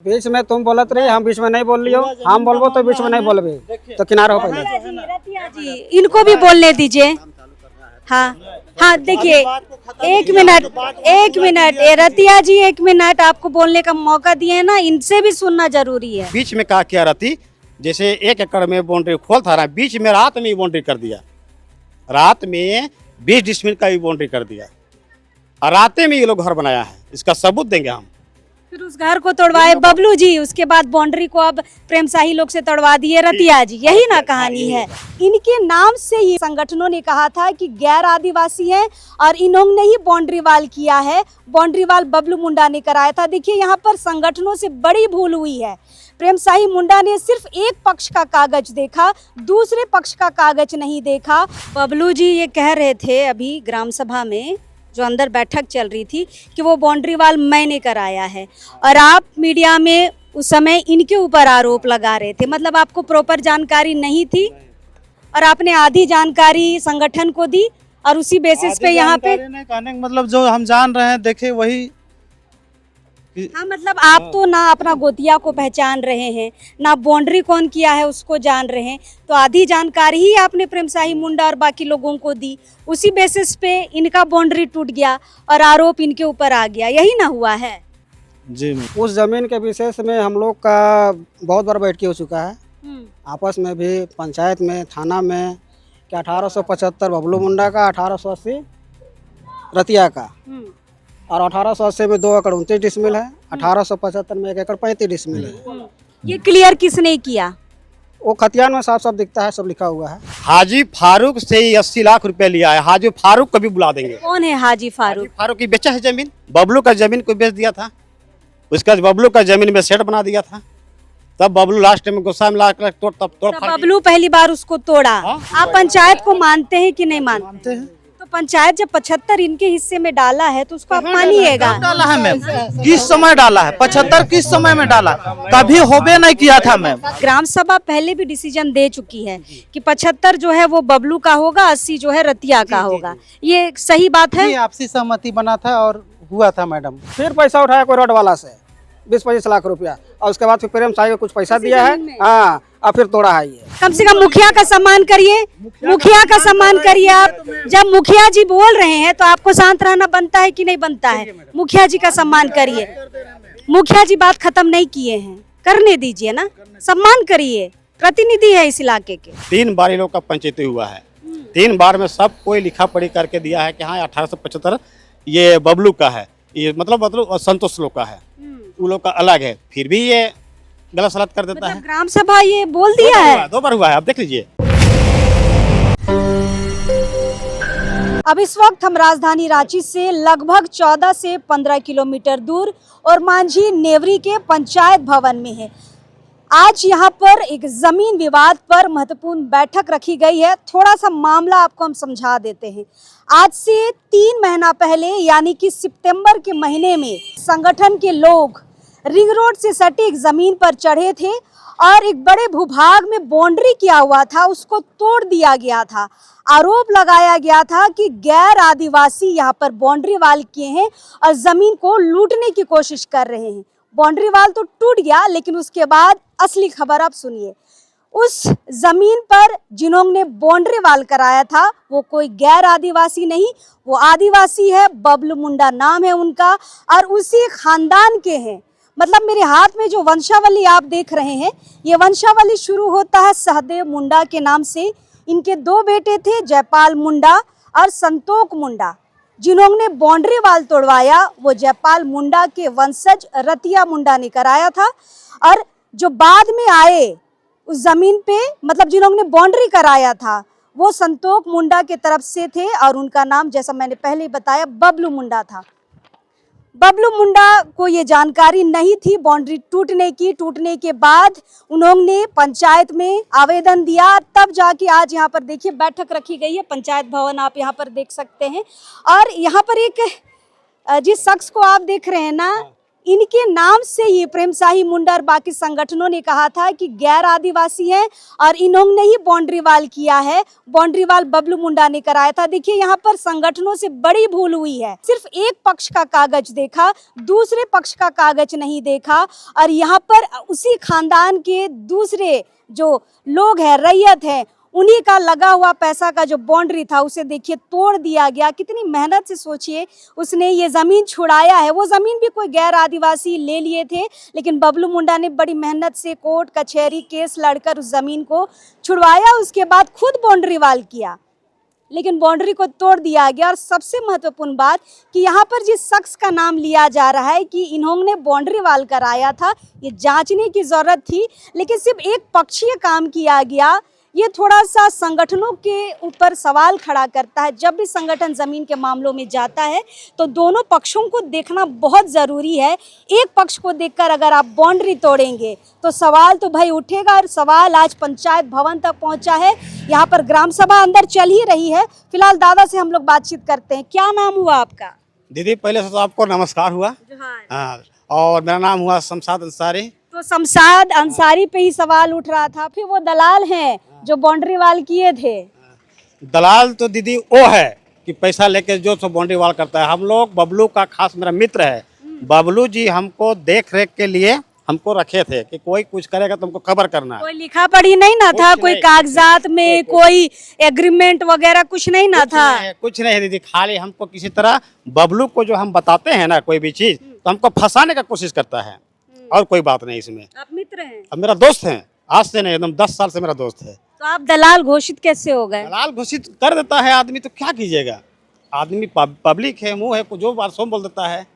बीच में तुम बोलत रही, हम बीच में नहीं बोल लियो, हम बोलबो तो बीच में नहीं बोलबे, तो किनारा हो पहले। रतिया जी इनको भी बोलने दीजिए। हाँ हाँ, देखिए एक मिनट ये रतिया जी, एक मिनट आपको बोलने का मौका दिए ना, इनसे भी सुनना जरूरी है। बीच में कहा क्या रहती, जैसे 1 एकड़ में बाउंड्री खोल था, बीच में रात में ही बाउंड्री कर दिया, रात में 20 डिसमिल का भी बाउंड्री कर दिया, और रात में ये लोग घर बनाया है, इसका सबूत देंगे हम। फिर उस घर को तोड़वाए बबलू जी, उसके बाद बाउंड्री को अब प्रेम शाही लोग से तोड़वा दिए रतिया जी, यही ना कहानी है। इनके नाम से ये संगठनों ने कहा था कि गैर आदिवासी है और इन्होंने ही बाउंड्री वाल किया है, बाउंड्री वाल बबलू मुंडा ने कराया था। देखिए यहाँ पर संगठनों से बड़ी भूल हुई है। प्रेम शाही मुंडा ने सिर्फ एक पक्ष का कागज देखा, दूसरे पक्ष का कागज नहीं देखा। बबलू जी ये कह रहे थे अभी ग्राम सभा में, जो अंदर बैठक चल रही थी, कि वो बाउंड्री वाल मैंने कराया है, और आप मीडिया में उस समय इनके ऊपर आरोप लगा रहे थे। मतलब आपको प्रॉपर जानकारी नहीं थी और आपने आधी जानकारी संगठन को दी, और उसी बेसिस पे यहाँ पे कहने का मतलब जो हम जान रहे हैं देखे वही। हाँ, मतलब आप तो ना अपना गोतिया को पहचान रहे हैं, ना बाउंड्री कौन किया है उसको जान रहे हैं, तो आधी जानकारी ही आपने प्रेम शाही मुंडा और बाकी लोगों को दी। उसी बेसिस पे इनका बाउंड्री टूट गया और आरोप इनके ऊपर आ गया, यही ना हुआ है जी। उस जमीन के विशेष में हम लोग का बहुत बार बैठकी हो चुका है, आपस में भी, पंचायत में, थाना में, कि 1875 बबलू मुंडा का, 1880 रतिया का, और 1880 में 2 एकड़ 29 डिसमिल है, 1875 में 1 एकड़ 35 डिसमिल है। ये क्लियर किसने किया? वो खतियान में साफ साफ दिखता है, सब लिखा हुआ है। हाजी फारूक से 80 लाख रुपए लिया है। हाजी फारूक को भी बुला देंगे। कौन है हाजी फारूक? फारूक की बेचा है जमीन, बबलू का जमीन को बेच दिया था, उसका बबलू का जमीन में सेट बना दिया था, तब बबलू लास्ट में गुस्सा में लाकर तोड़ बबलू पहली बार उसको तोड़ा। आप पंचायत को मानते हैं कि नहीं मानते हैं? तो पंचायत जब 75 इनके हिस्से में डाला है तो उसको आप मानिएगा। डाला है मैम, किस समय डाला है? 75 किस समय में डाला? कभी होबे नहीं किया था मैम। ग्राम सभा पहले भी डिसीजन दे चुकी है कि 75 जो है वो बबलू का होगा, 80 जो है रतिया का होगा। ये सही बात है? आपसी सहमति बना था और हुआ था मैडम। फिर पैसा उठाया कोई रोड वाला से 20-25 लाख रुपया, और उसके बाद फिर प्रेम शाही को कुछ पैसा दिया है, हाँ, और फिर तोड़ा है ये। कम से कम मुखिया का सम्मान करिए, मुखिया का सम्मान करिए। आप जब मुखिया जी बोल रहे हैं तो आपको शांत रहना बनता है कि नहीं बनता है? मुखिया जी का सम्मान करिए। मुखिया जी बात खत्म नहीं किए हैं, करने दीजिए ना, सम्मान करिए, प्रतिनिधि है इस इलाके के। 3 बार ये लोग का पंचायती हुआ है, 3 बार में सब कोई लिखा पढ़ी करके दिया है कि हाँ 1875 ये बबलू का है, ये मतलब संतोष लोग का है, वो लोग का अलग है, फिर भी ये गलत सलत कर देता है। ग्राम सभा ये बोल दिया है, 2 बार हुआ है, आप देख लीजिए। अब इस वक्त हम राजधानी रांची से लगभग 14 से 15 किलोमीटर दूर और मांझी नेवरी के पंचायत भवन में है। आज यहाँ पर एक जमीन विवाद पर महत्वपूर्ण बैठक रखी गई है। थोड़ा सा मामला आपको हम समझा देते हैं। आज से 3 महीना पहले यानी कि सितंबर के महीने में संगठन के लोग रिंग रोड से सटी एक जमीन पर चढ़े थे और एक बड़े भूभाग में बाउंड्री किया हुआ था, उसको तोड़ दिया गया था। आरोप लगाया गया था कि गैर आदिवासी यहाँ पर बाउंड्री वाल किए हैं और जमीन को लूटने की कोशिश कर रहे हैं। बाउंड्री वाल तो टूट गया, लेकिन उसके बाद असली खबर आप सुनिए। उस जमीन पर जिन्होंने बाउंड्री वाल कराया था वो कोई गैर आदिवासी नहीं, वो आदिवासी है, बबलू मुंडा नाम है उनका, और उसी खानदान के हैं। मतलब मेरे हाथ में जो वंशावली आप देख रहे हैं, ये वंशावली शुरू होता है सहदेव मुंडा के नाम से। इनके 2 बेटे थे, जयपाल मुंडा और संतोष मुंडा। जिन्होंने बाउंड्री वाल तोड़वाया वो जयपाल मुंडा के वंशज रतिया मुंडा ने कराया था, और जो बाद में आए उस जमीन पे, मतलब जिन्होंने बाउंड्री कराया था, वो संतोष मुंडा के तरफ से थे और उनका नाम, जैसा मैंने पहले बताया, बबलू मुंडा था। बबलू मुंडा को ये जानकारी नहीं थी बाउंड्री टूटने की। टूटने के बाद उन्होंने पंचायत में आवेदन दिया, तब जाके आज यहाँ पर देखिए बैठक रखी गई है। पंचायत भवन आप यहाँ पर देख सकते हैं, और यहाँ पर एक जिस शख्स को आप देख रहे हैं ना, इनके नाम से ही प्रेम शाही मुंडा और बाकी संगठनों ने कहा था कि गैर आदिवासी हैं और इन्होंने ही बाउंड्री वाल किया है। बाउंड्री वाल बबलू मुंडा ने कराया था। देखिए यहाँ पर संगठनों से बड़ी भूल हुई है। सिर्फ एक पक्ष का कागज देखा, दूसरे पक्ष का कागज नहीं देखा और यहाँ पर उसी खानदान के दूसरे जो लोग हैं, रैयत है, उन्हीं का लगा हुआ पैसा का जो बाउंड्री था उसे देखिए तोड़ दिया गया। कितनी मेहनत से सोचिए उसने ये जमीन छुड़ाया है। वो जमीन भी कोई गैर आदिवासी ले लिए थे, लेकिन बबलू मुंडा ने बड़ी मेहनत से कोर्ट कचहरी केस लड़कर उस जमीन को छुड़वाया। उसके बाद खुद बाउंड्री वाल किया, लेकिन बाउंड्री को तोड़ दिया गया। और सबसे महत्वपूर्ण बात कि यहाँ पर जिस शख्स का नाम लिया जा रहा है कि इन्होंने बाउंड्री वाल कराया था, ये जांचने की जरूरत थी, लेकिन सिर्फ एक पक्षीय काम किया गया। ये थोड़ा सा संगठनों के ऊपर सवाल खड़ा करता है। जब भी संगठन जमीन के मामलों में जाता है तो दोनों पक्षों को देखना बहुत ज़रूरी है। एक पक्ष को देखकर अगर आप बाउंड्री तोड़ेंगे तो सवाल तो भाई उठेगा। और सवाल आज पंचायत भवन तक पहुंचा है। यहाँ पर ग्राम सभा अंदर चल ही रही है। फिलहाल दादा से हम लोग बातचीत करते हैं। क्या नाम हुआ आपका? दीदी पहले से तो आपको नमस्कार हुआ। हाँ, और मेरा नाम हुआ शमशाद अंसारी। तो शमशाद अंसारी पे ही सवाल उठ रहा था, फिर वो दलाल हैं जो बाउंड्री वाल किए थे। दलाल तो दीदी वो है कि पैसा लेके जो सब बाउंड्री वाल करता है। हम लोग बबलू का खास मेरा मित्र है। बबलू जी हमको देख रेख के लिए हमको रखे थे कि कोई कुछ करेगा तो हमको खबर करना है। कोई लिखा पढ़ी नहीं ना था, कोई कागजात में कोई एग्रीमेंट वगैरह कुछ नहीं ना था। कुछ नहीं दीदी, खाली हमको किसी तरह बबलू को जो हम बताते हैं ना कोई भी चीज, तो हमको फंसाने का कोशिश करता है, और कोई बात नहीं इसमें। आप मित्र हैं? अब मेरा दोस्त है, आज से नहीं, एकदम 10 साल से मेरा दोस्त है। तो आप दलाल घोषित कैसे हो गए? दलाल घोषित कर देता है आदमी, तो क्या कीजिएगा। आदमी पब्लिक है, मुंह है, जो बात सो बोल देता है।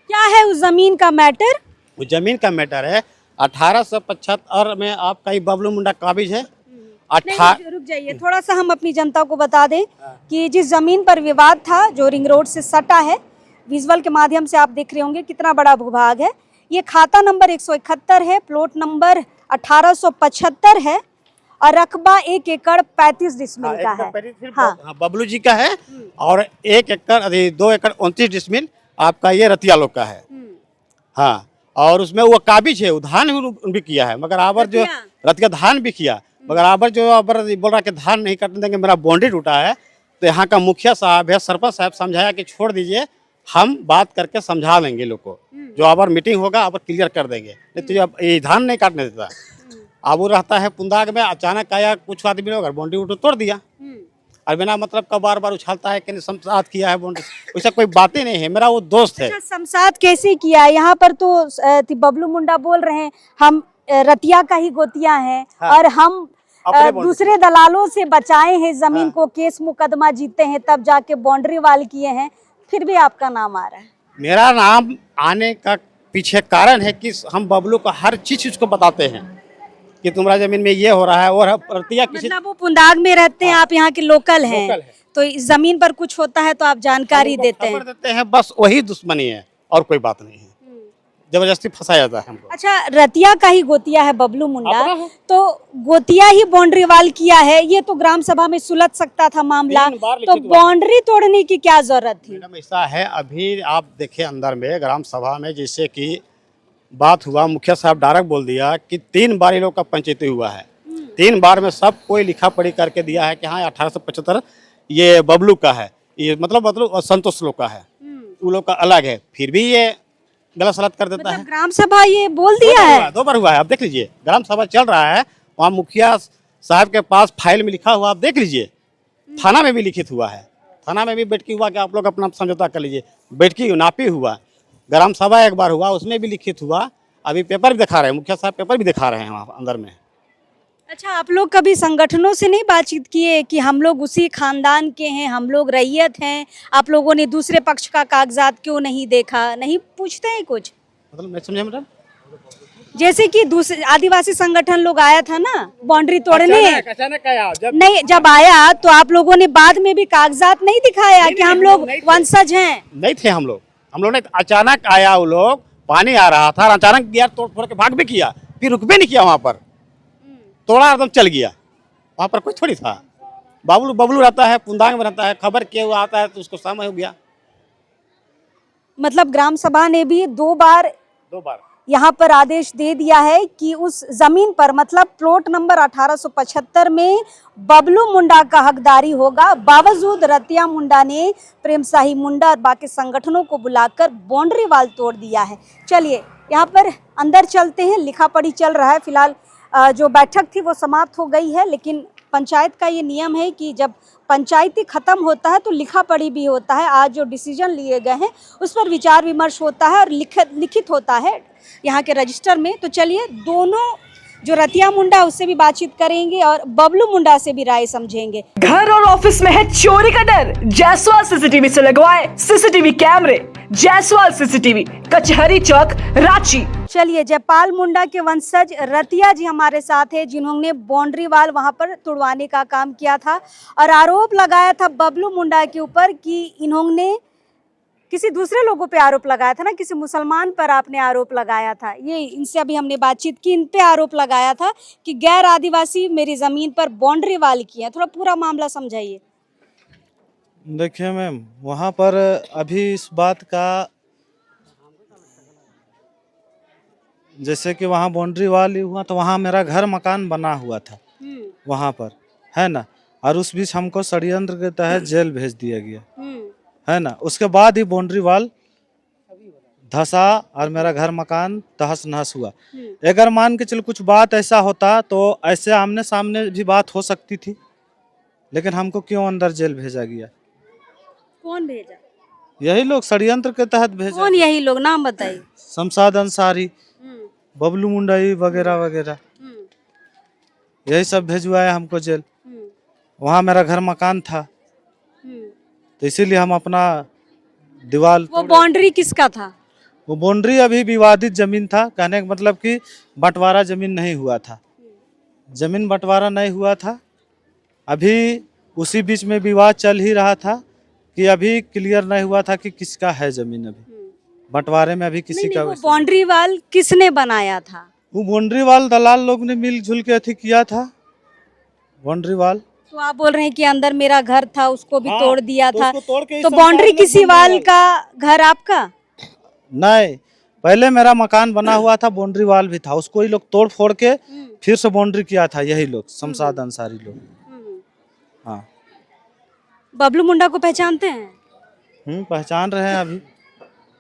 क्या है उस जमीन का मैटर? वो जमीन का मैटर है 1875 में आपका ये बबलू मुंडा काबिज है। रुक जाइए, थोड़ा सा हम अपनी जनता को बता दें कि जिस जमीन पर विवाद था जो रिंग रोड से सटा है, विजुअल के माध्यम से आप देख रहे होंगे कितना बड़ा भूभाग है। ये खाता नंबर 171 है, प्लॉट नंबर 1875 है और रकबा 1 एकड़ 35 डिसमिल का है। हाँ, बबलू जी का है। और 1 एकड़ 2 एकड़ 29 डिसमिल आपका ये रतिया लोग का है। हाँ, और उसमें वो काबिज है, धान भी किया है, मगर आबर जो रतिया धान भी किया, मगर आबर जो आबर बोल रहा कि धान नहीं काटने देंगे, मेरा बाउंड्री टूटा है। तो यहाँ का मुखिया साहब है, सरपंच साहब समझाया कि छोड़ दीजिए, हम बात करके समझा देंगे लोग को, जो आबर मीटिंग होगा आबर क्लियर कर देंगे। नहीं तो अब ये धान नहीं काटने देता। अब वो रहता है पुंदाग में, अचानक आया कुछ आदमी लोग बाउंड्री उठो तोड़ दिया, और बिना मतलब का बार बार उछालता है कि शमशाद किया है बाउंड्री। वैसा कोई बात ही नहीं है, मेरा वो दोस्त है। शमशाद कैसे किया? यहाँ पर तो बबलू मुंडा बोल रहे हैं हम रतिया का ही गोतिया हैं। हाँ। और हम दूसरे दलालों से बचाए हैं जमीन। हाँ। को केस मुकदमा जीते हैं तब जाके बाउंड्री वाल किए हैं, फिर भी आपका नाम आ रहा है। मेरा नाम आने का पीछे कारण है कि हम बबलू को हर चीज उसको बताते हैं कि तुम्हारा जमीन में ये हो रहा है। और रतिया किसी मतलब वो पुंदाग में रहते हैं। हाँ। आप यहाँ के लोकल हैं, तो इस जमीन पर कुछ होता है तो आप जानकारी देते हैं। बस वही दुश्मनी है और कोई बात नहीं है। जबरदस्ती फंसाया जाता है हमको। अच्छा, रतिया का ही गोतिया है बबलू मुंडा, तो गोतिया ही बाउंड्री वाल किया है। ये तो ग्राम सभा में सुलझ सकता था मामला, तो बाउंड्री तोड़ने की क्या जरूरत थी? मैडम ऐसा है, अभी आप देखे अंदर में ग्राम सभा में जैसे कि बात हुआ, मुखिया साहब डायरेक्ट बोल दिया कि 3 बार ये लोग का पंचायती हुआ है। 3 बार में सब कोई लिखा पढ़ी करके दिया है कि हाँ 1875 ये बबलू का है, ये मतलब संतोष लोग का है, वो लोग का अलग है। फिर भी ये गलत सलत कर देता है। ग्राम सभा ये बोल दिया है। 2 बार हुआ है, आप देख लीजिए, ग्राम सभा चल रहा है, वहाँ मुखिया साहब के पास फाइल में लिखा हुआ, आप देख लीजिए। थाना में भी लिखित हुआ है, थाना में भी बैठकी हुआ कि आप लोग अपना समझौता कर लीजिए। बैठकी नापी हुआ, ग्राम सभा 1 बार हुआ, उसमें भी लिखित हुआ। अभी पेपर भी दिखा रहे हैं, मुखिया साहब पेपर भी दिखा रहे हैं वहाँ अंदर में। अच्छा, आप लोग कभी संगठनों से नहीं बातचीत किए कि हम लोग उसी खानदान के हैं, हम लोग रैयत हैं, आप लोगों ने दूसरे पक्ष का कागजात क्यों नहीं देखा? नहीं पूछते हैं कुछ? मतलब मैं समझे मैडम, जैसे कि दूसरे आदिवासी संगठन लोग आया था ना बाउंड्री तोड़ने, अचानक आया। जब आया तो आप लोगों ने बाद में भी कागजात नहीं दिखाया कि हम लोग वंशज हैं? नहीं थे हम लोग ने, अचानक आया वो लोग, पानी आ रहा था, अचानक यार तोड़ के भाग भी किया, फिर रुक भी नहीं किया वहाँ पर, तोड़ा एकदम चल गया। वहाँ पर कोई थोड़ी था। बबलू रहता है, पुंदांग में रहता है, खबर किया हुआ आता है तो उसको समय हो गया। मतलब ग्राम सभा ने भी 2 बार 2 बार यहाँ पर आदेश दे दिया है कि उस जमीन पर मतलब प्लॉट नंबर 1875 में बबलू मुंडा का हकदारी होगा। बावजूद रतिया मुंडा ने प्रेम साही मुंडा और बाकी संगठनों को बुलाकर बाउंड्री वाल तोड़ दिया है। चलिए यहाँ पर अंदर चलते हैं, लिखा पढ़ी चल रहा है। फिलहाल जो बैठक थी वो समाप्त हो गई है, लेकिन पंचायत का ये नियम है कि जब पंचायती खत्म होता है तो लिखा पढ़ी भी होता है। आज जो डिसीजन लिए गए हैं उस पर विचार विमर्श होता है और लिखित होता है यहाँ के रजिस्टर में। तो चलिए दोनों जो रतिया मुंडा उससे भी बातचीत करेंगे और बबलू मुंडा से भी राय समझेंगे। घर और ऑफिस में है चोरी का डर, जायसवाल सीसीटीवी से लगवाए सीसीटीवी कैमरे। जायसवाल सीसीटीवी, कचहरी चौक, रांची। चलिए जयपाल मुंडा के वंशज रतिया जी हमारे साथ है, जिन्होंने बाउंड्री वाल वहां पर तुड़वाने का काम किया था और आरोप लगाया था बबलू मुंडा के ऊपर कि इन्होंने किसी दूसरे लोगों पे आरोप लगाया था ना, किसी मुसलमान पर आपने आरोप लगाया था। ये इनसे अभी हमने बातचीत की, इन पे आरोप लगाया था कि गैर आदिवासी मेरी जमीन पर बाउंड्री वाल किया। थोड़ा पूरा मामला समझाइए। देखिए मैम, वहाँ पर अभी इस बात का, जैसे कि वहाँ बाउंड्री वाल हुआ तो वहाँ मेरा घर मकान बना हुआ था वहाँ पर, है ना। और उस बीच हमको षड्यंत्र के तहत जेल भेज दिया गया, है ना। उसके बाद ही बाउंड्री वाल धसा और मेरा घर मकान तहस नहस हुआ। अगर मान के चलो कुछ बात ऐसा होता तो ऐसे आमने सामने भी बात हो सकती थी, लेकिन हमको क्यों अंदर जेल भेजा गया? कौन भेजा? यही लोग षड्यंत्र के तहत भेजा। कौन यही लोग, नाम बताइए। शमशाद अंसारी, बबलू मुंडाई वगैरह वगैरह, यही सब भेजवाया हमको जेल। वहाँ मेरा घर मकान था तो इसीलिए हम अपना दीवार। वो बाउंड्री किसका था? वो बाउंड्री अभी विवादित जमीन था, कहने का मतलब कि बंटवारा जमीन नहीं हुआ था, जमीन बंटवारा नहीं हुआ था। अभी उसी बीच में विवाद चल ही रहा था कि अभी क्लियर नहीं हुआ था कि किसका है जमीन। अभी बंटवारे में अभी किसी का। वो बाउंड्री वाल किसने बनाया था? वो बाउंड्री वाल दलाल लोग ने मिलजुल के अथी किया था बाउंड्री वाल। तो आप बोल रहे हैं कि अंदर मेरा घर था उसको भी तोड़ दिया था, तो बाउंड्री किसी वाल का घर आपका? नहीं, पहले मेरा मकान बना हुआ था, बाउंड्री वाल भी था, उसको ही लोग तोड़ फोड़ के फिर से बाउंड्री किया था, यही लोग शमशाद अंसारी लोग। हाँ। बबलू मुंडा को पहचानते हैं? पहचान रहे हैं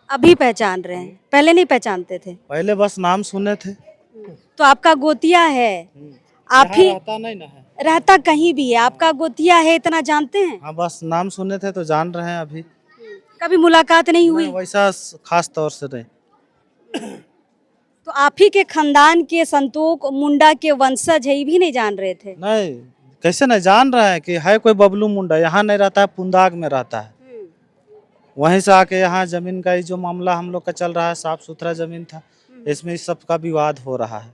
अभी पहचान रहे हैं, पहले नहीं पहचानते थे? पहले बस नाम सुने थे। तो आपका गोतिया है, आप ही रहता नहीं ना है, रहता कहीं भी है, आपका गोतिया है, इतना जानते हैं? हाँ, बस नाम सुने थे तो जान रहे हैं। अभी कभी मुलाकात नहीं हुई? वैसा खास तौर से नहीं। तो आप ही के खानदान के संतोष मुंडा के वंशज है, ये भी नहीं जान रहे थे? नहीं, कैसे नहीं जान रहे हैं कि है कोई बबलू मुंडा। यहाँ नहीं रहता है, पुंदाग में रहता है। वहीं से आके यहाँ जमीन का जो मामला हम लोग का चल रहा है, साफ सुथरा जमीन था, इसमें इस सब का विवाद हो रहा है।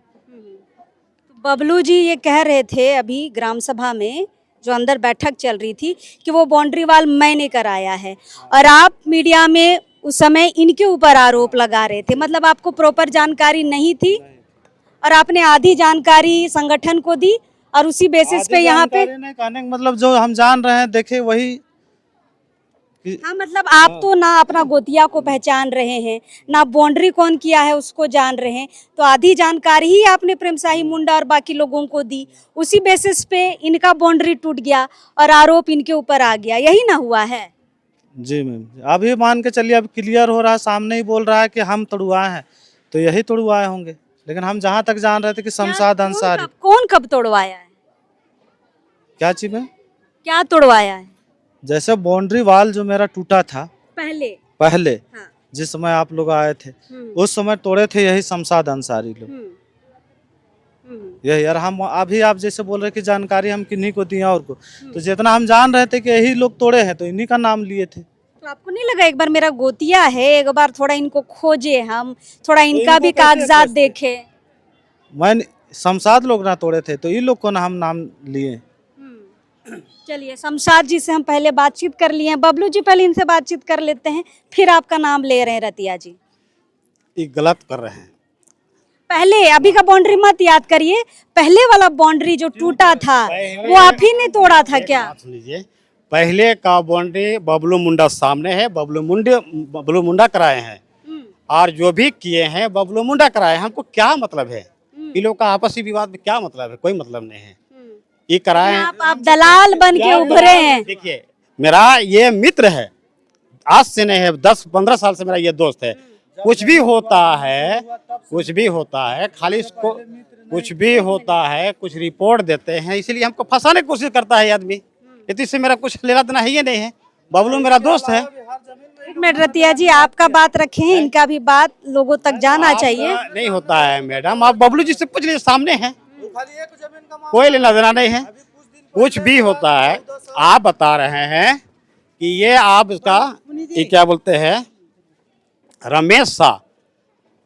बबलू जी ये कह रहे थे अभी ग्राम सभा में जो अंदर बैठक चल रही थी कि वो बाउंड्री वाल मैंने कराया है, और आप मीडिया में उस समय इनके ऊपर आरोप लगा रहे थे। मतलब आपको प्रॉपर जानकारी नहीं थी और आपने आधी जानकारी संगठन को दी और उसी बेसिस पे यहाँ पे। कहने का मतलब जो हम जान रहे हैं देखे वही। हाँ, मतलब आप तो ना अपना गोतिया को पहचान रहे हैं, ना बाउंड्री कौन किया है उसको जान रहे हैं, तो आधी जानकारी ही आपने प्रेम साही मुंडा और बाकी लोगों को दी। उसी बेसिस पे इनका बाउंड्री टूट गया और आरोप इनके ऊपर आ गया, यही ना हुआ है? जी मैम, अभी मान के चलिए अब क्लियर हो रहा है, सामने ही बोल रहा है कि हम तोड़वाए हैं, तो यही तोड़वाए होंगे। लेकिन हम जहाँ तक जान रहे थे कि शमशाद अंसारी। कौन कब तोड़वाया है? क्या चीज में क्या तोड़वाया है? जैसे बाउंड्री वाल जो मेरा टूटा था पहले हाँ। जिस समय आप लोग आए थे उस समय तोड़े थे यही शमशाद अंसारी लोग। यही यार, हम अभी आप जैसे बोल रहे कि जानकारी हम किन्हीं को दिया और को, तो जितना हम जान रहे थे कि यही लोग तोड़े हैं तो इन्हीं का नाम लिए थे। तो आपको नहीं लगा एक बार मेरा गोतिया है, एक बार थोड़ा इनको खोजे, हम थोड़ा इनका भी कागजात देखे? मैंने शमशाद लोग ना तोड़े थे तो इन लोग को ना हम नाम लिए। चलिए शमशाद जी से हम पहले बातचीत कर लिए हैं, बबलू जी पहले इनसे बातचीत कर लेते हैं, फिर आपका नाम ले रहे हैं रतिया जी। ये गलत कर रहे हैं। पहले अभी का बाउंड्री मत याद करिए, पहले वाला बाउंड्री जो टूटा था वो आप ही ने तोड़ा था क्या? सुन लीजिए, पहले का बाउंड्री बबलू मुंडा सामने है, बबलू मुंडा कराए हैं। और जो भी किए हैं बबलू मुंडा कराए, हमको क्या मतलब है? इन लोग का आपसी विवाद में क्या मतलब है? कोई मतलब नहीं है। ये कराए हैं। आप दलाल बन के उभरे हैं। देखिए, मेरा ये मित्र है, आज से नहीं है, 10-15 साल से मेरा ये दोस्त है। कुछ भी होता है, कुछ भी होता है, खाली इसको कुछ भी होता है, कुछ रिपोर्ट देते हैं, इसीलिए हमको फंसाने की कोशिश करता है ये आदमी। इससे मेरा कुछ लेना देना है ही नहीं है। बबलू मेरा दोस्त है। एक मिनट रतिया जी, आपका बात रखे हैं, इनका भी बात लोगों तक जाना चाहिए। आपका नहीं होता है मैडम, आप बबलू जी से पूछ लीजिए, सामने है, कोई लेना देना नहीं है। कुछ भी होता है, आप बता रहे हैं कि ये आप इसका ये क्या बोलते हैं, रमेश शाह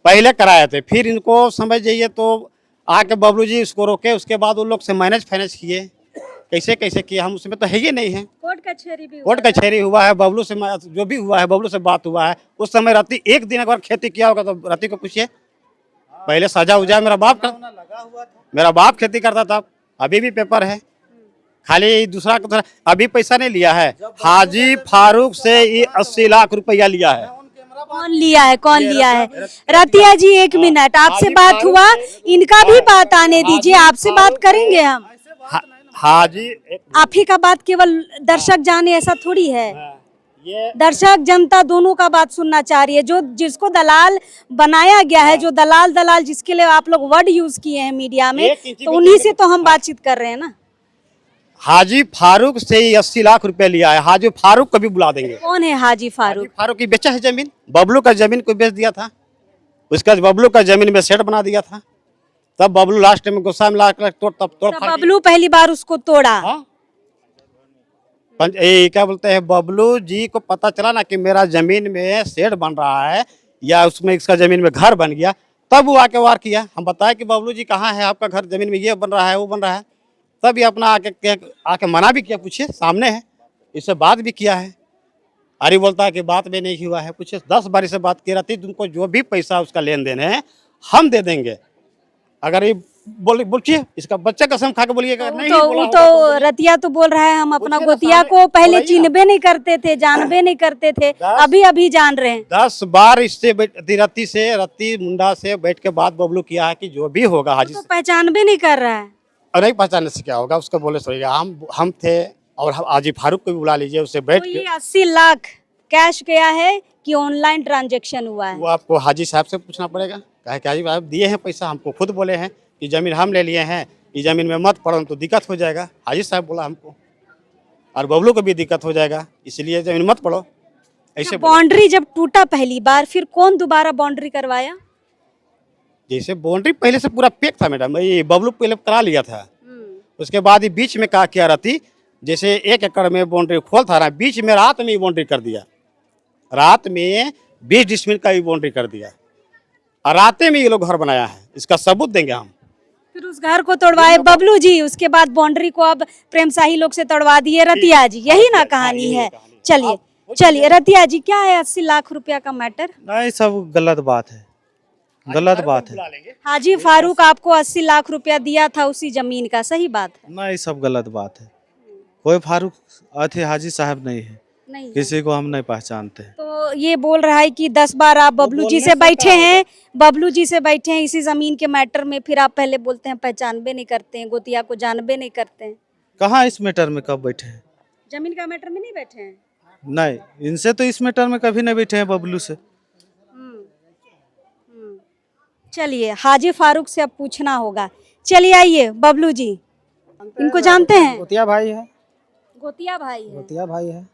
पहले कराए थे, फिर इनको समझ जाइए तो आके बबलू जी इसको रोके, उसके बाद उन लोग से मैनेज फैनेज किए, कैसे कैसे किए, हम उसमें तो है ही नहीं है। कोर्ट कचहरी हुआ है, बबलू से जो भी हुआ है, बबलू से बात हुआ है। उस समय राती एक दिन अगर खेती किया होगा तो राती को पूछिए, पहले सजा उजा मेरा बाप खेती करता था, अभी भी पेपर है। खाली दूसरा को अभी पैसा नहीं लिया है, हाजी फारूक से ये 80 लाख रुपया लिया है। कौन लिया है, कौन लिया है? रतिया जी एक मिनट, आपसे बात हुआ, इनका भी बात आने दीजिए, आपसे बात करेंगे हम। हाजी आप ही का बात केवल दर्शक जाने ऐसा थोड़ी है, ये दर्शक जनता दोनों का बात सुनना चाह रही है। जो जिसको दलाल बनाया गया है, जो दलाल जिसके लिए आप लोग वर्ड यूज किए हैं मीडिया में, तो उन्हीं से तो हम बातचीत कर रहे हैं ना। हाजी फारूक से ही 80 लाख रुपए लिया है। हाजी फारूक को भी बुला देंगे। कौन है हाजी फारूक? फारूक की बेचा है जमीन, बबलू का जमीन को बेच दिया था, उसका बबलू का जमीन में सेट बना दिया था, तब बबलू लास्ट में गुस्सा में ला कर तोड़ बबलू पहली बार उसको तोड़ा। क्या बोलते हैं, बबलू जी को पता चला ना कि मेरा जमीन में सेट बन रहा है या उसमें इसका जमीन में घर बन गया, तब वो आके वार किया। हम बताए कि बबलू जी कहाँ है, आपका घर जमीन में ये बन रहा है, वो बन रहा है, तब ये अपना आके मना भी किया, पूछिए सामने है, इससे बात भी किया है। अरे बोलता है कि बात भी नहीं हुआ है, पूछिए 10 बार से बात की रहती, तुमको जो भी पैसा उसका लेन देन है हम दे देंगे। अगर ये बोलिए, इसका बच्चा कसम खा के बोलिएगा नहीं बोला तो रतिया तो बोल रहा है हम अपना गोतिया को पहले चिन्हबे नहीं करते थे, जानबे नहीं करते थे, अभी जान रहे हैं। 10 बार इससे रत्ती मुंडा से बैठ के बात बबलू किया है कि जो भी होगा हाजी तो पहचानबे नहीं कर रहा है। और नहीं पहचानने से क्या होगा, उसको बोले सोएगा हम थे, और हाजी फारूक को भी बुला लीजिए, उससे बैठ तो के। ये 80 लाख कैश गया है कि ऑनलाइन ट्रांजैक्शन हुआ है? वो आपको हाजी साहब से पूछना पड़ेगा। कहे कि हाजी साहब दिए हैं पैसा, हमको खुद बोले हैं कि जमीन हम ले लिए हैं, ये जमीन में मत पड़ो तो दिक्कत हो जाएगा। हाजी साहब बोला हमको, और बबलू को भी दिक्कत हो जाएगा, इसलिए जमीन मत पड़ो ऐसे। बाउंड्री जब टूटा पहली बार, फिर कौन दोबारा बाउंड्री करवाया? जैसे बाउंड्री पहले से पूरा पैक था मैडम, ये बबलू पहले करा लिया था, उसके बाद ही बीच में कहा क्या रहती, जैसे 1 एकड़ में बाउंड्री खोल था ना, बीच में रात में ही बाउंड्री कर दिया, रात में 20 डिसमिल का भी बाउंड्री कर दिया, और रात में ये लोग घर बनाया है, इसका सबूत देंगे हम। फिर उस घर को तोड़वाए बबलू जी, उसके बाद बाउंड्री को अब प्रेमशाही लोग से तोड़वा दिए रतिया जी, यही ना कहानी है? चलिए रतिया जी, क्या है 80 लाख रुपया का मैटर? नहीं, सब गलत बात है, गलत बात है। हाजी फारूक आपको 80 लाख रुपया दिया था उसी जमीन का, सही बात है? नहीं, सब गलत बात है। कोई फारूक अथे हाजी साहब नहीं है, नहीं किसी को हम नहीं पहचानते। तो ये बोल रहा है कि 10 बार आप बबलू जी से बैठे हैं, इसी जमीन के मैटर में, फिर आप पहले बोलते हैं पहचानबे नहीं करते हैं, गोतिया को जानबे नहीं करते हैं। कहाँ इस मैटर में कब बैठे हैं? जमीन का मैटर में नहीं बैठे हैं? नहीं, इनसे तो इस मैटर में कभी नहीं बैठे हैं, बबलू से। चलिए हाजी फारूक से अब पूछना होगा। चलिए आइए बबलू जी, इनको जानते हैं? गोतिया भाई है। गोतिया भाई है? गोतिया भाई है।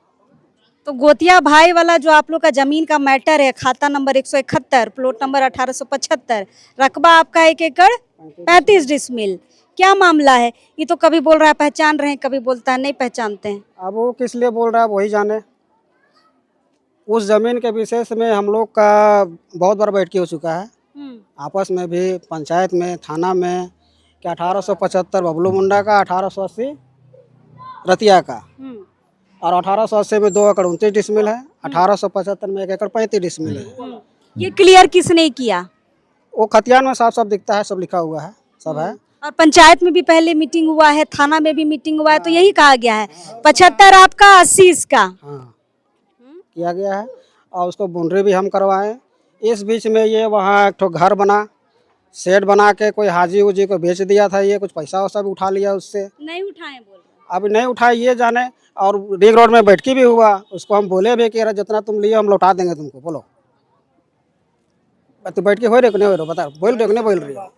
तो गोतिया भाई वाला जो आप लोग का जमीन का मैटर है, खाता नंबर 171, प्लॉट नंबर 1875, रकबा आपका 1 एकड़ 35 डिसमिल, क्या मामला है? ये तो कभी बोल रहा है पहचान रहे हैं, कभी बोलता है नहीं पहचानते हैं। अब वो किस लिए बोल रहा है वही जाने। उस जमीन के विशेष में हम लोग का बहुत बार बैठकी हो चुका है, आपस में भी, पंचायत में, थाना में, कि 1875 बबलू मुंडा का, 1880 रतिया का, और 1880 में 2 एकड़ 29 डिसमिल है, 1875 में 1 एकड़ 35 डिसमिल है। ये क्लियर किसने किया? वो खतियान में साफ साफ दिखता है, सब लिखा हुआ है, सब है। और पंचायत में भी पहले मीटिंग हुआ है, थाना में भी मीटिंग हुआ है, तो यही कहा गया है 75 आपका, 80 इसका। हाँ, किया गया है, और उसको बाउंड्री भी हम करवाएं, इस बीच में ये वहाँ एक ठो घर बना, शेड बना के कोई हाजी उजी को बेच दिया था। ये कुछ पैसा वैसा भी उठा लिया उससे, नहीं उठाए बोल रहे अभी नहीं उठाए ये जाने। और रिंग रोड में बैठकी भी हुआ, उसको हम बोले भी कि जितना तुम लिए हम लौटा देंगे तुमको। बोलो तो बैठकी हो रही नहीं हो रही, बता बोल रही नहीं बोल रही हो?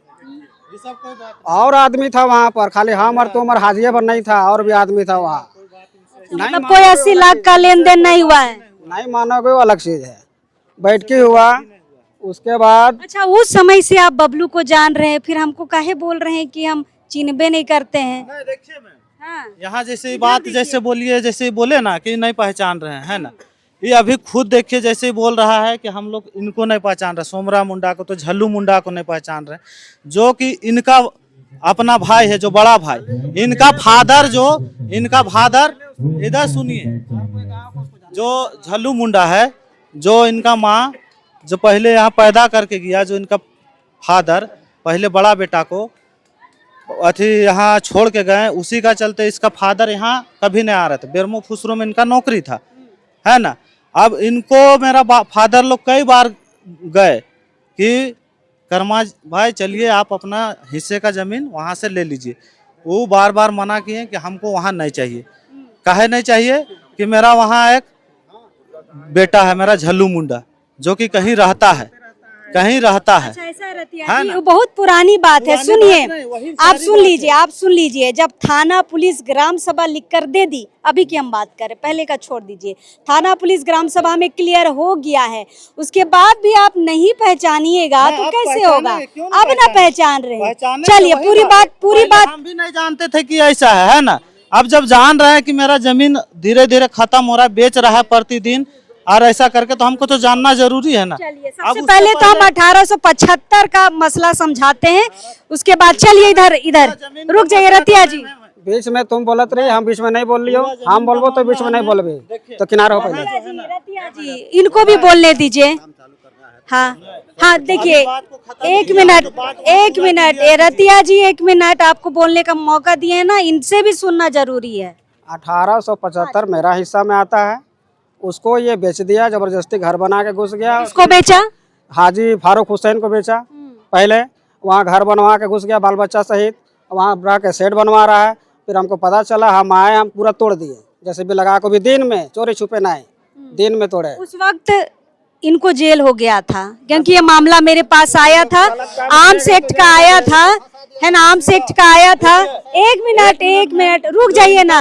और आदमी था वहाँ पर, खाली हम और तुम और हाजिया पर नहीं था, और भी आदमी था वहाँ। मतलब कोई 80 लाख का लेन देन नहीं हुआ है। नहीं मानोगे, वो अलग चीज है। बैठकी हुआ, उसके बाद अच्छा, उस समय से आप बबलू को जान रहे हैं, फिर हमको काहे बोल रहे हैं कि हम चिन्हबे नहीं करते हैं? नहीं देखिए मैम, हाँ। यहाँ जैसे बात जैसे बोलिए, जैसे बोले ना कि नहीं पहचान रहे हैं, है ना, ये अभी खुद देखिए जैसे ही बोल रहा है कि हम लोग इनको नहीं पहचान रहे, सोमरा मुंडा को, तो झल्लू मुंडा को नहीं पहचान रहे, जो कि इनका अपना भाई है, जो बड़ा भाई, इनका फादर इधर सुनिए, जो झल्लू मुंडा है, जो इनका माँ जो पहले यहाँ पैदा करके गया, जो इनका फादर पहले बड़ा बेटा को अथी यहाँ छोड़ के गए, उसी का चलते इसका फादर यहाँ कभी नहीं आ रहे थे। बेरमो फुसरो में इनका नौकरी था, है ना। अब इनको मेरा फादर लोग कई बार गए कि कर्मा भाई चलिए आप अपना हिस्से का ज़मीन वहाँ से ले लीजिए। वो बार बार मना किए कि हमको वहाँ नहीं चाहिए। काहे नहीं चाहिए कि मेरा वहाँ एक बेटा है, मेरा झल्लू मुंडा, जो कि कहीं रहता है। अच्छा, ऐसा रतिया है जी, ना? वो बहुत पुरानी बात है। पुरानी सुनिए, बात नहीं, वही आप सारी सुन बात लीजिए, आप सुन लीजिए। जब थाना पुलिस ग्राम सभा लिख कर दे दी, अभी की हम बात करें, पहले का छोड़ दीजिए, थाना पुलिस ग्राम सभा में क्लियर हो गया है, उसके बाद भी आप नहीं पहचानिएगा तो आप कैसे होगा? पहचानेंगे, क्यों नहीं अब ना पहचान रहे हैं। पहचाने तो चलिए, वही पूरी बात हम भी नहीं जानते थे कि ऐसा है ना। अब जब जान रहे हैं कि मेरा जमीन धीरे धीरे खत्म हो रहा है, बेच रहा है प्रतिदिन, और ऐसा करके तो हमको तो जानना जरूरी है ना। चलिए, अब सबसे उससे पहले तो हम 1875 का मसला समझाते हैं, उसके बाद चलिए इधर रुक जाइए रतिया जी। बीच में तुम बोलत रही, हम बीच में नहीं बोल लियो। हम बोलबो तो बीच में नहीं बोलबे, तो किनारे हो पहले। रतिया जी, इनको भी बोलने दीजिए। हाँ, देखिए, एक मिनट ये रतिया जी, 1 मिनट आपको बोलने का मौका दिए ना, इनसे भी सुनना जरूरी है। 1875 मेरा हिस्सा में आता है, उसको ये बेच दिया, जबरदस्ती घर बना के घुस गया। किसको बेचा? हाजी फारूक हुसैन को बेचा। पहले वहाँ घर बनवा के घुस गया बाल बच्चा सहित, वहाँ रह के सेट बनवा रहा है। फिर हमको पता चला, हम आए, हम पूरा तोड़ दिए, जैसे भी लगा को भी दिन में, चोरी छुपे ना आए, दिन में तोड़े। उस वक्त इनको जेल हो गया था, क्योंकि ये मामला मेरे पास आया था, आर्म्स एक्ट का आया था, है ना, आर्म्स एक्ट का आया था। एक मिनट रुक जाइए ना,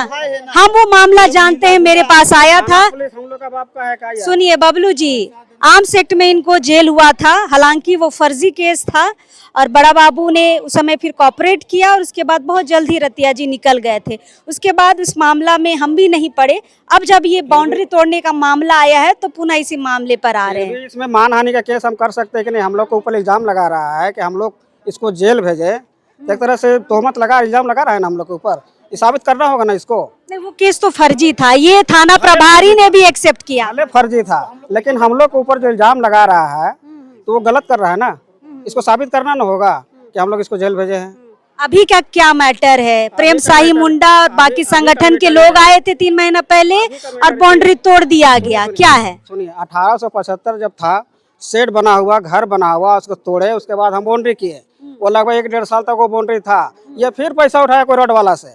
हम वो मामला जानते हैं, मेरे पास आया था। हम लोग का बाप का है क्या? सुनिए बबलू जी, आर्म्स एक्ट में इनको जेल हुआ था, हालांकि वो फर्जी केस था, और बड़ा बाबू ने उस समय फिर कॉपरेट किया, और उसके बाद बहुत जल्द ही रतिया जी निकल गए थे। उसके बाद इस मामला में हम भी नहीं पड़े। अब जब ये बाउंड्री तोड़ने का मामला आया है, तो पुनः इसी मामले पर आ रहे हैं। इसमें मानहानि का केस हम कर सकते हैं कि नहीं? हम लोग को ऊपर इल्जाम लगा रहा है कि हम लोग इसको जेल भेजे, एक तरह से तोहमत लगा, इल्जाम लगा रहा है ना हम लोग के ऊपर। ये साबित करना होगा ना इसको। नहीं, वो केस तो फर्जी था, ये थाना प्रभारी ने भी एक्सेप्ट किया। पहले फर्जी था, लेकिन हम लोग के ऊपर जो इल्जाम लगा रहा है, तो वो गलत कर रहा है ना। इसको साबित करना ना होगा कि हम लोग इसको जेल भेजे हैं। अभी का क्या मैटर है? प्रेम शाही मुंडा और बाकी संगठन के लोग आए थे 3 महीना पहले, और बाउंड्री तोड़ दिया गया, क्या है? सुनिए, 1875 जब था, शेड बना हुआ, घर बना हुआ, उसको तोड़े, उसके बाद हम बाउंड्री किए। वो लगभग 1-1.5 साल तक वो बाउंड्री था। ये फिर पैसा उठाया कोई रोड वाला से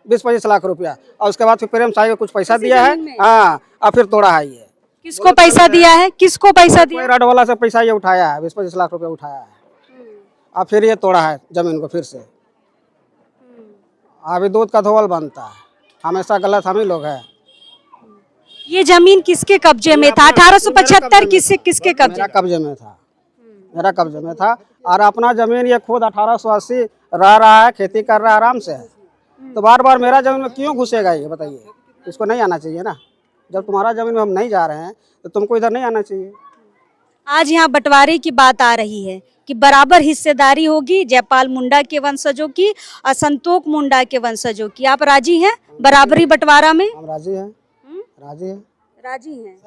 20-25 लाख रुपया, और उसके बाद फिर प्रेम शाही को कुछ पैसा दिया है, हाँ, और फिर तोड़ा है। ये किसको पैसा दिया है? किसको पैसा दिया? कोई रोड वाला से पैसा ये उठाया है, 20-25 लाख रुपया उठाया है, और फिर ये तोड़ा है जमीन को फिर से। अभी दूध का धोवल बनता है, हमेशा गलत हम ही लोग हैं। ये जमीन किसके कब्जे में था? 1875 किसके कब्जे? मेरा कब्जे में था, मेरा कब्जे में था। और अपना जमीन ये खुद 1880 रह रहा है, खेती कर रहा है आराम से। तो बार बार मेरा जमीन में क्यों घुसेगा ये बताइए? इसको नहीं आना चाहिए ना। जब तुम्हारा जमीन में हम नहीं जा रहे हैं, तो तुमको इधर नहीं आना चाहिए। आज यहाँ बंटवारे की बात आ रही है कि बराबर हिस्सेदारी होगी जयपाल मुंडा के वंशजों की और संतोष मुंडा के वंशजों की। आप राजी हैं बराबरी बंटवारा में? हम राजी हैं, राजी हैं, राजी हैं।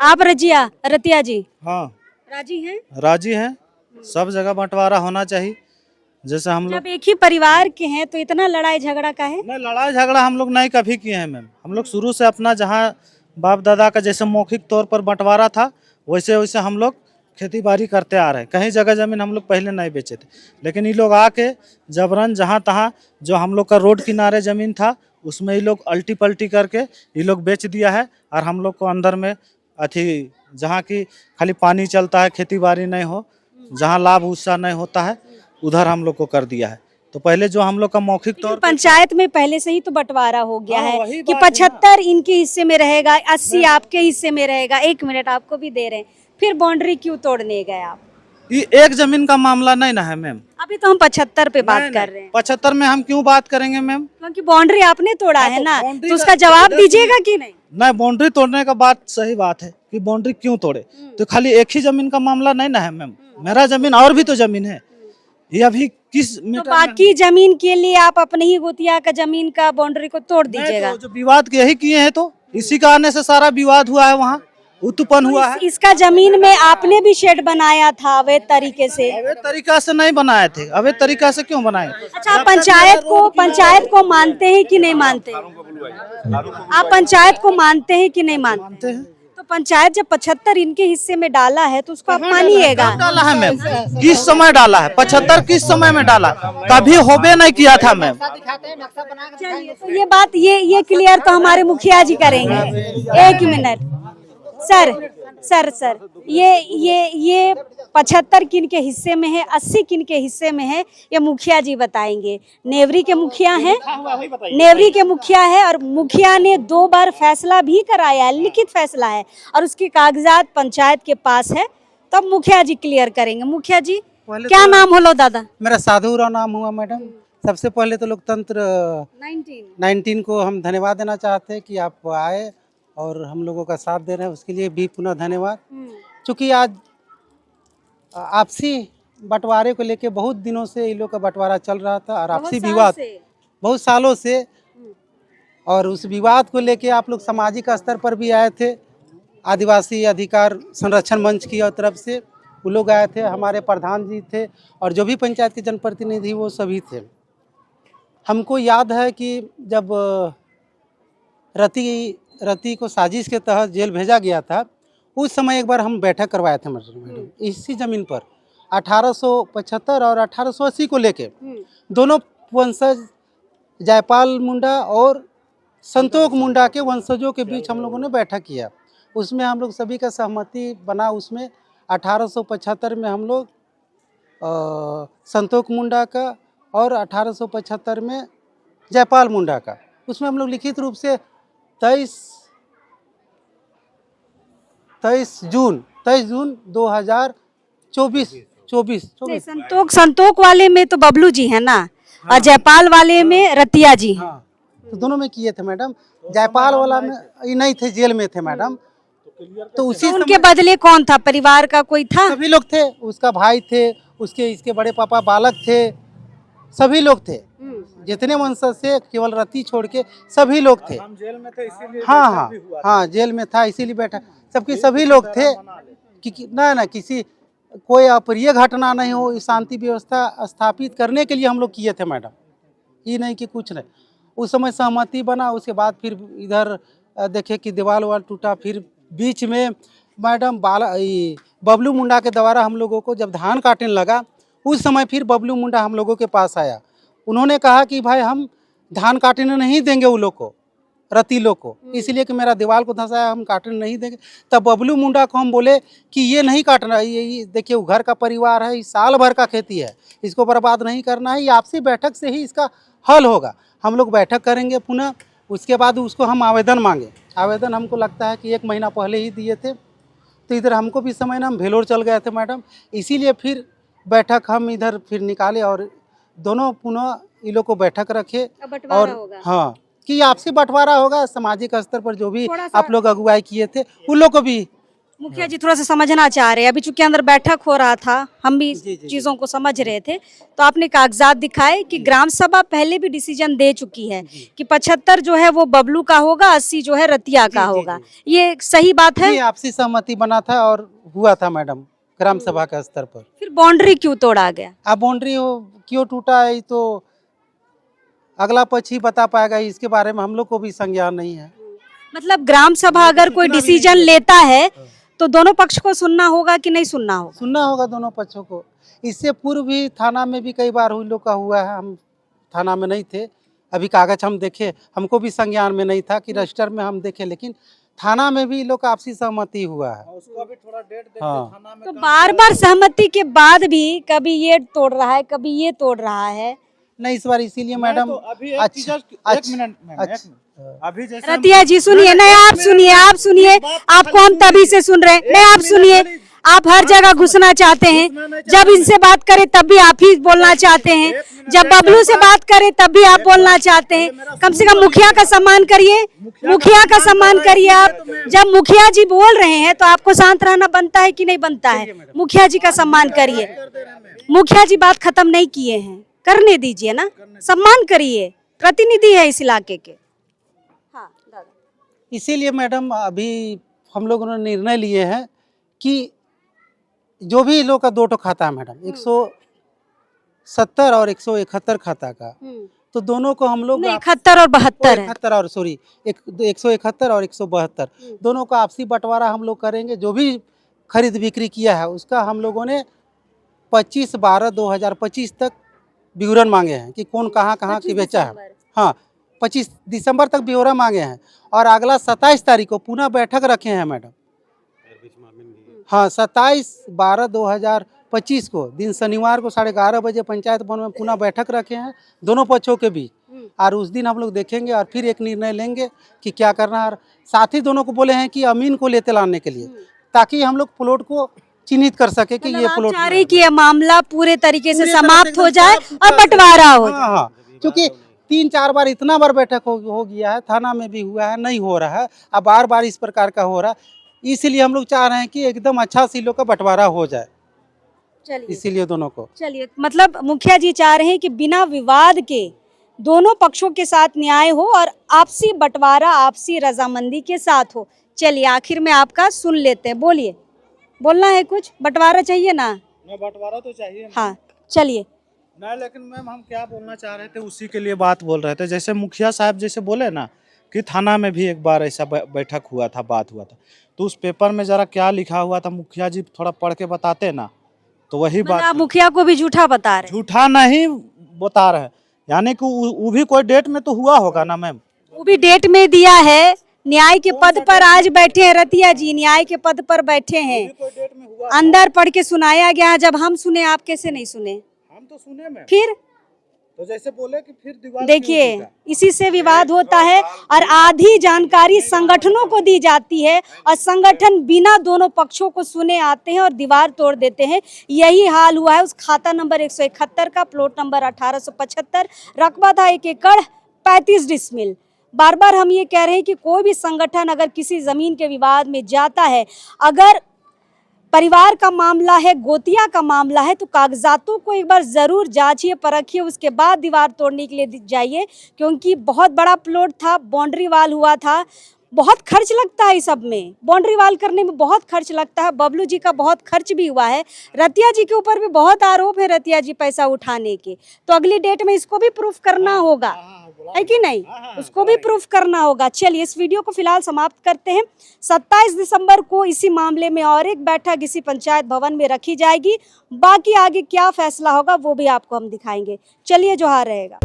आप रतिया जी हाँ, राजी हैं? राजी हैं। सब जगह बंटवारा होना चाहिए। जैसे हम लोग जब एक ही परिवार के हैं, तो इतना लड़ाई झगड़ा का है? नहीं, लड़ाई झगड़ा हम लोग नहीं कभी किए हैं मैम। हम लोग शुरू से अपना जहाँ बाप दादा का जैसे मौखिक तौर पर बंटवारा था, वैसे वैसे हम लोग खेती बाड़ी करते आ रहे हैं। कहीं जगह जमीन हम लोग पहले नहीं बेचे थे, लेकिन ये लोग आके जबरन जहाँ तहाँ जो हम लोग का रोड किनारे जमीन था उसमें ये लोग अल्टी पल्टी करके ये लोग बेच दिया है। और हम लोग को अंदर में अथी जहाँ की खाली पानी चलता है, खेती बाड़ी नहीं हो, जहाँ लाभ उत्साह नहीं होता है, उधर हम लोग को कर दिया है। तो पहले जो हम लोग का मौखिक तौर पंचायत में पहले से ही तो बंटवारा हो गया हाँ, है वही कि बात है ना। 75 इनके हिस्से में रहेगा, 80 आपके हिस्से में रहेगा। 1 मिनट आपको भी दे रहे हैं, फिर बाउंड्री क्यों तोड़ने गए आप? ये एक जमीन का मामला नहीं ना है मैम। अभी तो हम 75 पे बात कर रहे हैं, 75 में हम क्यों बात करेंगे मैम? क्योंकि बाउंड्री आपने तोड़ा हाँ, है तो ना, बाउंड्री तो का उसका जवाब पहले से- दीजिएगा कि नहीं? नहीं, बाउंड्री तोड़ने का बात सही बात है कि बाउंड्री क्यों तोड़े, तो खाली एक ही जमीन का मामला नहीं ना है मैम। मेरा जमीन और भी तो जमीन है, ये अभी किस तो मीटर में- बाकी जमीन के लिए आप अपने ही गोतिया का जमीन का बाउंड्री को तोड़ नहीं, दीजिएगा। तो जो विवाद के यही किए हैं, तो इसी का आने से सारा विवाद हुआ है, वहाँ उत्पन्न हुआ है। इसका जमीन में आपने भी शेड बनाया था अवैध तरीके से। अवैध तरीका से नहीं बनाए थे। अवैध तरीका से क्यों बनाए? अच्छा, आप पंचायत को मानते हैं कि नहीं मानते? आप पंचायत को मानते हैं कि नहीं मानते? हैं। तो पंचायत जब 75 इनके हिस्से में डाला है तो उसको आप मानिएगा। कब डाला है मैम? किस समय डाला है? 75 किस समय में डाला? कभी होबे नहीं किया था मैम। चलिए, तो ये बात ये क्लियर तो हमारे मुखिया जी करेंगे। 1 मिनट सर, ये 75 किन के हिस्से में है, 80 किन के हिस्से में है, ये मुखिया जी बताएंगे। नेवरी के मुखिया हैं, नेवरी के मुखिया है, और मुखिया ने 2 बार फैसला भी कराया है, लिखित फैसला है, और उसके कागजात पंचायत के पास है। तब मुखिया जी क्लियर करेंगे। मुखिया जी, क्या नाम होलो दादा? मेरा साधु राव नाम हुआ मैडम। सबसे पहले तो लोकतंत्र 19 को हम धन्यवाद देना चाहते हैं कि आप आए और हम लोगों का साथ दे रहे हैं, उसके लिए भी पुनः धन्यवाद। क्योंकि आज आपसी बंटवारे को लेके बहुत दिनों से इन लोग का बंटवारा चल रहा था, और आपसी विवाद बहुत सालों से, और उस विवाद को लेके आप लोग सामाजिक स्तर पर भी आए थे। आदिवासी अधिकार संरक्षण मंच की तरफ से वो लोग आए थे, हमारे प्रधान जी थे, और जो भी पंचायत के जनप्रतिनिधि वो सभी थे। हमको याद है कि जब रति को साजिश के तहत जेल भेजा गया था, उस समय एक बार हम बैठक करवाए थे मैडम, इसी ज़मीन पर 1875 और 1880 को लेके दोनों वंशज जयपाल मुंडा और संतोष मुंडा के वंशजों के बीच हम लोगों ने बैठक किया। उसमें हम लोग सभी का सहमति बना। उसमें 1875 में हम लोग संतोष मुंडा का, और 1875 में जयपाल मुंडा का, उसमें हम लोग लिखित रूप से 23 जून 2024 संतोष वाले में तो बबलू जी है ना, और जयपाल वाले में रतिया जी। हाँ, तो दोनों में किए थे मैडम। जयपाल वाला में ये नहीं थे, जेल में थे मैडम। तो उसी तो उनके बदले कौन था? परिवार का कोई था? सभी लोग थे, उसका भाई थे, इसके बड़े पापा बालक थे, सभी लोग थे, जितने वंशज से केवल रति छोड़ के सभी लोग थे। हम जेल में थे इसीलिए हाँ, जेल में था इसीलिए बैठा, सबके सभी लोग थे कि ना किसी कोई अप्रिय घटना नहीं हो, शांति व्यवस्था स्थापित करने के लिए हम लोग किए थे मैडम। ये नहीं कि कुछ नहीं। उस समय सहमति बना, उसके बाद फिर इधर देखे कि दीवार वाल टूटा। फिर बीच में मैडम बबलू मुंडा के द्वारा हम लोगों को जब धान काटने लगा, उस समय फिर बबलू मुंडा हम लोगों के पास आया। उन्होंने कहा कि भाई हम धान काटने नहीं देंगे वो लोग को, रति लोग को, इसलिए कि मेरा दीवार को धंसाया, हम काटने नहीं देंगे। तब बबलू मुंडा को हम बोले कि ये नहीं काटना, ये देखिए वो घर का परिवार है, साल भर का खेती है, इसको बर्बाद नहीं करना है, ये आपसी बैठक से ही इसका हल होगा। हम लोग बैठक करेंगे पुनः, उसके बाद उसको हम आवेदन मांगे। आवेदन हमको लगता है कि 1 महीना पहले ही दिए थे, तो इधर हमको भी समय ना, हम भेलोर चल गए थे मैडम, इसीलिए फिर बैठक हम इधर फिर निकाले और दोनों पुनः इन लोग को बैठक रखे। और हाँ, कि आपसी बंटवारा होगा, सामाजिक स्तर पर जो भी आप लोग अगुवाई किए थे उन लोग को भी। मुखिया जी थोड़ा सा समझना चाह रहे हैं, अभी चूंकि अंदर बैठक हो रहा था, हम भी चीजों को समझ रहे थे, तो आपने कागजात दिखाए कि ग्राम सभा पहले भी डिसीजन दे चुकी है कि 75 जो है वो बबलू का होगा, 80 जो है रतिया का होगा। ये सही बात है? आपसी सहमति बना था और हुआ था मैडम ग्राम सभा के स्तर पर। फिर बाउंड्री क्यों तोड़ा गया? अब बाउंड्री क्यों टूटा है तो अगला पक्ष ही बता पाएगा, इसके बारे में हम लोग को भी संज्ञान नहीं है। मतलब ग्राम सभा अगर कोई डिसीजन लेता है तो दोनों पक्ष को सुनना होगा कि नहीं सुनना होगा? सुनना होगा दोनों पक्षों को। इससे पूर्व भी थाना में भी कई बार हुई लोग का हुआ है, हम थाना में नहीं थे, अभी कागज हम देखे, हमको भी संज्ञान में नहीं था कि रजिस्टर में हम देखे, लेकिन थाना में भी लोग आपसी सहमति हुआ है। उसको भी थोड़ा डेट देके हाँ। थाना में तो बार बार सहमति के बाद भी कभी ये तोड़ रहा है, कभी ये तोड़ रहा है। नहीं, इस बार इसीलिए मैडम तो अभी एक अच्छा, मिनट मैम, अच्छा। एक मिनट। अभी जैसे हम- रतिया जी सुनिए, नहीं आप सुनिए, आपको हम तभी से सुन रहे हैं, नहीं आप सुनिए, आप हर जगह घुसना चाहते हैं, जब इनसे बात करें तब भी आप ही बोलना चाहते हैं, जब बबलू से बात करें तब भी आप बोलना चाहते हैं। कम से कम मुखिया का सम्मान करिए, मुखिया का सम्मान करिए। आप जब मुखिया जी बोल रहे हैं तो आपको शांत रहना बनता है कि नहीं बनता है? मुखिया जी का सम्मान करिए। मुखिया जी बात खत्म नहीं किए हैं, करने दीजिए ना, सम्मान करिए, प्रतिनिधि है इस इलाके के। हाँ दादा। इसीलिए मैडम अभी हम लोगों ने निर्णय लिए हैं कि जो भी लोग का 2 ठो खाता है मैडम, 170 और 171 खाता का, तो दोनों को हम लोग 71 और 72 है। 71 और सॉरी 171 और 172 दोनों का आपसी बंटवारा हम लोग करेंगे। जो भी खरीद बिक्री किया है उसका हम लोगों ने 25/12/2025 तक विवरण मांगे हैं कि कौन कहाँ कहाँ की बेचा है। हाँ, 25 दिसंबर तक ब्यौरा मांगे हैं और अगला 27 तारीख को पुनः बैठक रखे हैं मैडम। हाँ, 27/12/2025 को दिन शनिवार को 11:30 बजे पंचायत भवन में पुनः बैठक रखे हैं दोनों पक्षों के बीच, और उस दिन हम लोग देखेंगे और फिर एक निर्णय लेंगे कि क्या करना है। और साथ ही दोनों को बोले हैं कि अमीन को लेते लाने के लिए, ताकि हम लोग प्लॉट को चिन्हित कर सके कि ये प्लॉट चाह रही कि यह मामला पूरे तरीके से समाप्त हो जाए और बंटवारा हो जाए। हाँ, क्योंकि 3-4 बार इतना बार बैठक हो गया है, थाना में भी हुआ है, नहीं हो रहा है, अब बार बार इस प्रकार का हो रहा है। इसीलिए हम लोग चाह रहे हैं कि एकदम अच्छा सीलों का बंटवारा हो जाए, इसीलिए दोनों को। चलिए, मतलब मुखिया जी चाह रहे हैं कि बिना विवाद के दोनों पक्षों के साथ न्याय हो और आपसी बंटवारा आपसी रजामंदी के साथ हो। चलिए, आखिर में आपका सुन लेते हैं, बोलिए, बोलना है कुछ? बंटवारा चाहिए ना? बंटवारा तो चाहिए। हाँ, चलिए। नहीं, लेकिन मैम हम क्या बोलना चाह रहे थे उसी के लिए बात बोल रहे थे। जैसे मुखिया साहब जैसे बोले ना कि थाना में भी एक बार ऐसा बैठक हुआ था, बात हुआ था, तो उस पेपर में जरा क्या लिखा हुआ था मुखिया जी थोड़ा पढ़ के बताते ना, तो वही बात। आप मुखिया को भी झूठा बता रहे हैं? झूठा नहीं बता रहे हैं, यानी कि वो भी कोई डेट में तो हुआ होगा ना मैम। वो भी डेट में दिया है। न्याय के पद पर आज बैठे हैं रतिया जी, न्याय के पद पर बैठे हैं, अंदर पढ़ के सुनाया गया। जब हम सुने, आप कैसे नहीं सुने? हम तो सुने में। फिर तो जैसे बोले कि फिर दीवार देखिए, इसी से विवाद होता है और आधी जानकारी संगठनों को दी जाती है और संगठन बिना दोनों पक्षों को सुने आते हैं और दीवार तोड़ देते हैं। यही हाल हुआ है उस खाता नंबर 171 का, प्लॉट नंबर 1875, रकबा था 1 एकड़ 35 डिसमिल। बार बार हम ये कह रहे हैं कि कोई भी संगठन अगर किसी जमीन के विवाद में जाता है, अगर परिवार का मामला है, गोतिया का मामला है, तो कागजातों को एक बार जरूर जांचिए, परखिए, उसके बाद दीवार तोड़ने के लिए जाइए, क्योंकि बहुत बड़ा प्लॉट था, बाउंड्री वाल हुआ था, बहुत खर्च लगता है इस सब में, बाउंड्री वाल करने में बहुत खर्च लगता है। बबलू जी का बहुत खर्च भी हुआ है, रतिया जी के ऊपर भी बहुत आरोप है रतिया जी पैसा उठाने के, तो अगली डेट में इसको भी प्रूफ करना होगा, है कि नहीं? उसको भी प्रूफ करना होगा। चलिए, इस वीडियो को फिलहाल समाप्त करते हैं। 27 दिसंबर को इसी मामले में और एक बैठक इसी पंचायत भवन में रखी जाएगी। बाकी आगे क्या फैसला होगा वो भी आपको हम दिखाएंगे। चलिए, जोहार रहेगा।